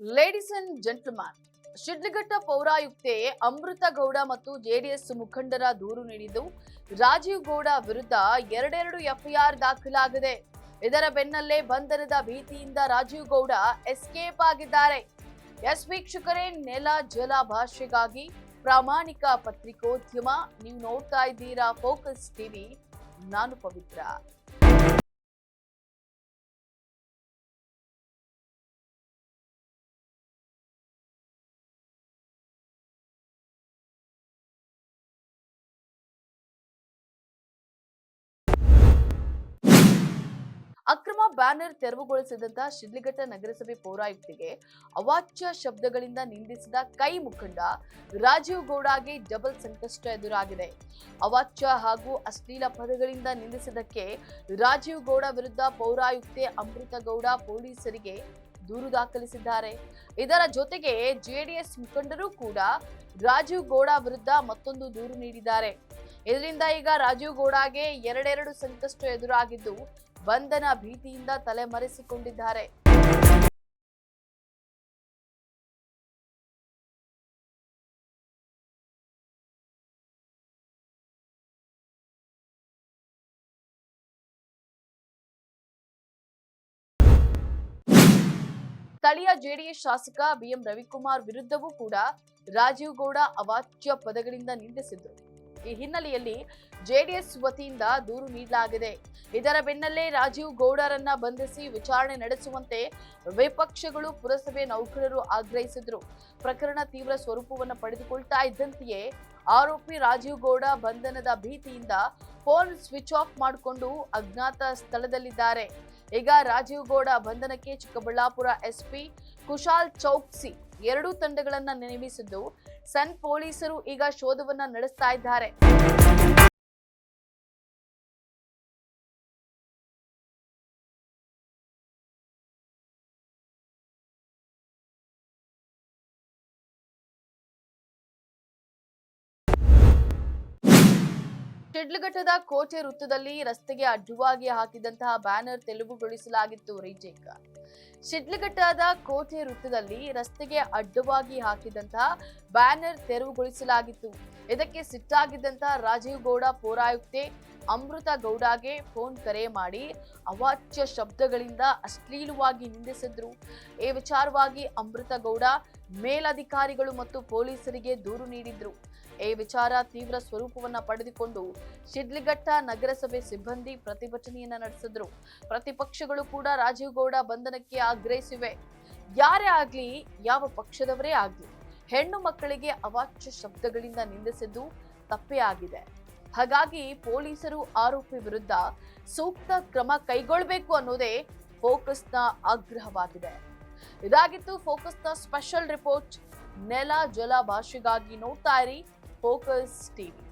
Ladies and gentleman, Sidlaghatta ಪೌರಾಯುಕ್ತೆ ಅಮೃತ ಗೌಡ ಮತ್ತು JDS ಮುಖಂಡರ ದೂರು ನೀಡಿದ್ದು ರಾಜೀವ್ ಗೌಡ ವಿರುದ್ಧ ಎರಡೆರಡು ಎಫ್ಐಆರ್ ದಾಖಲಾಗಿದೆ. ಇದರ ಬೆನ್ನಲ್ಲೇ ಬಂಧನದ ಭೀತಿಯಿಂದ ರಾಜೀವ್ ಗೌಡ ಎಸ್ಕೇಪ್ ಆಗಿದ್ದಾರೆ. ಎಸ್ ವೀಕ್ಷಕರೇ, ನೆಲ ಜಲ ಭಾಷೆಗಾಗಿ ಪ್ರಾಮಾಣಿಕ ಪತ್ರಿಕೋದ್ಯಮ. ನೀವು ನೋಡ್ತಾ ಇದ್ದೀರಾ ಫೋಕಸ್ ಟಿವಿ. ನಾನು ಪವಿತ್ರ. ಅಕ್ರಮ ಬ್ಯಾನರ್ ತೆರವುಗೊಳಿಸಿದಂತಹ ಶಿಡ್ಲಘಟ್ಟ ನಗರಸಭೆ ಪೌರಾಯುಕ್ತಿಗೆ ಅವಾಚ್ಯ ಶಬ್ದಗಳಿಂದ ನಿಂದಿಸಿದ ಕೈ ಮುಖಂಡ ರಾಜೀವ್ ಗೌಡಗೆ ಡಬಲ್ ಸಂಕಷ್ಟ ಎದುರಾಗಿದೆ. ಅವಾಚ್ಯ ಹಾಗೂ ಅಶ್ಲೀಲ ಪದಗಳಿಂದ ನಿಂದಿಸಿದ್ದಕ್ಕೆ ರಾಜೀವ್ ಗೌಡ ವಿರುದ್ಧ ಪೌರಾಯುಕ್ತೆ ಅಮೃತ ಗೌಡ ಪೊಲೀಸರಿಗೆ ದೂರು ದಾಖಲಿಸಿದ್ದಾರೆ. ಇದರ ಜೊತೆಗೆ ಜೆಡಿಎಸ್ ಮುಖಂಡರು ಕೂಡ ರಾಜೀವ್ ಗೌಡ ವಿರುದ್ಧ ಮತ್ತೊಂದು ದೂರು ನೀಡಿದ್ದಾರೆ. ಇದರಿಂದ ಈಗ ರಾಜೀವ್ ಗೌಡಗೆ ಎರಡೆರಡು ಸಂಕಷ್ಟ ಎದುರಾಗಿದ್ದು ಬಂಧನ ಭೀತಿಯಿಂದ ತಲೆಮರೆಸಿಕೊಂಡಿದ್ದಾರೆ. ಸ್ಥಳೀಯ ಜೆಡಿಎಸ್ ಶಾಸಕ ಬಿಎಂ ರವಿಕುಮಾರ್ ವಿರುದ್ಧವೂ ಕೂಡ ರಾಜೀವ್ ಗೌಡ ಅವಾಚ್ಯ ಪದಗಳಿಂದ ನಿಂದಿಸಿದ್ರು. ಈ ಹಿನ್ನೆಲೆಯಲ್ಲಿ ಜೆಡಿಎಸ್ ವತಿಯಿಂದ ದೂರು ನೀಡಲಾಗಿದೆ. ಇದರ ಬೆನ್ನಲ್ಲೇ ರಾಜೀವ್ ಗೌಡರನ್ನ ಬಂಧಿಸಿ ವಿಚಾರಣೆ ನಡೆಸುವಂತೆ ವಿಪಕ್ಷಗಳು ಪುರಸಭೆ ನೌಕರರು ಆಗ್ರಹಿಸಿದ್ರು. ಪ್ರಕರಣ ತೀವ್ರ ಸ್ವರೂಪವನ್ನು ಪಡೆದುಕೊಳ್ತಾ ಇದ್ದಂತೆಯೇ ಆರೋಪಿ ರಾಜೀವ್ ಗೌಡ ಬಂಧನದ ಭೀತಿಯಿಂದ ಫೋನ್ ಸ್ವಿಚ್ ಆಫ್ ಮಾಡಿಕೊಂಡು ಅಜ್ಞಾತ ಸ್ಥಳದಲ್ಲಿದ್ದಾರೆ. ಈಗ ರಾಜೀವ್ ಗೌಡ ಬಂಧನಕ್ಕೆ ಚಿಕ್ಕಬಳ್ಳಾಪುರ ಎಸ್ಪಿ ಕುಶಾಲ್ ಚೌಕ್ಸಿ ಎರಡೂ ತಂಡಗಳನ್ನ ನೇಮಿಸಿದ್ದು ಸನ್ ಪೊಲೀಸರು ಈಗ ಶೋಧವನ್ನ ನಡೆಸ್ತಾ ಇದ್ದಾರೆ. ಶಿಡ್ಲಘಟ್ಟದ ಕೋಟೆ ವೃತ್ತದಲ್ಲಿ ರಸ್ತೆಗೆ ಅಡ್ಡವಾಗಿ ಹಾಕಿದಂತಹ ಬ್ಯಾನರ್ ತೆರವುಗೊಳಿಸಲಾಗಿತ್ತು. ಶಿಡ್ಲಘಟ್ಟದ ಕೋಟೆ ವೃತ್ತದಲ್ಲಿ ರಸ್ತೆಗೆ ಅಡ್ಡವಾಗಿ ಹಾಕಿದಂತಹ ಬ್ಯಾನರ್ ತೆರವುಗೊಳಿಸಲಾಗಿತ್ತು. ಇದಕ್ಕೆ ಸಿಟ್ಟಾಗಿದ್ದಂತಹ ರಾಜೀವ್ ಗೌಡ ಪೌರಾಯುಕ್ತೆ ಅಮೃತ ಗೌಡಗೆ ಫೋನ್ ಕರೆ ಮಾಡಿ ಅವಾಚ್ಯ ಶಬ್ದಗಳಿಂದ ಅಶ್ಲೀಲವಾಗಿ ನಿಂದಿಸಿದ್ರು. ಈ ವಿಚಾರವಾಗಿ ಅಮೃತ ಗೌಡ ಮೇಲಧಿಕಾರಿಗಳು ಮತ್ತು ಪೊಲೀಸರಿಗೆ ದೂರು ನೀಡಿದ್ರು. ಈ ವಿಚಾರ ತೀವ್ರ ಸ್ವರೂಪವನ್ನ ಪಡೆದುಕೊಂಡು ಶಿಡ್ಲಘಟ್ಟ ನಗರಸಭೆ ಸಿಬ್ಬಂದಿ ಪ್ರತಿಭಟನೆಯನ್ನ ನಡೆಸಿದ್ರು. ಪ್ರತಿಪಕ್ಷಗಳು ಕೂಡ ರಾಜೀವ್ ಗೌಡ ಬಂಧನಕ್ಕೆ ಆಗ್ರಹಿಸಿವೆ. ಯಾರೇ ಆಗ್ಲಿ, ಯಾವ ಪಕ್ಷದವರೇ ಆಗ್ಲಿ, ಹೆಣ್ಣು ಮಕ್ಕಳಿಗೆ ಅವಾಚ್ಯ ಶಬ್ದಗಳಿಂದ ನಿಂದಿಸಿದ್ದು ತಪ್ಪೇ ಆಗಿದೆ. ಹಾಗಾಗಿ ಪೊಲೀಸರು ಆರೋಪಿ ವಿರುದ್ಧ ಸೂಕ್ತ ಕ್ರಮ ಕೈಗೊಳ್ಳಬೇಕು ಅನ್ನೋದೇ ಫೋಕಸ್ನ ಆಗ್ರಹವಾಗಿದೆ. ಇದಾಗಿತ್ತು ಫೋಕಸ್ನ ಸ್ಪೆಷಲ್ ರಿಪೋರ್ಟ್. ನೆಲ ಜಲ ಭಾಷೆಗಾಗಿ ನೋಡ್ತಾ ಇರಿ ಫೋಕಸ್ ಟಿವಿ.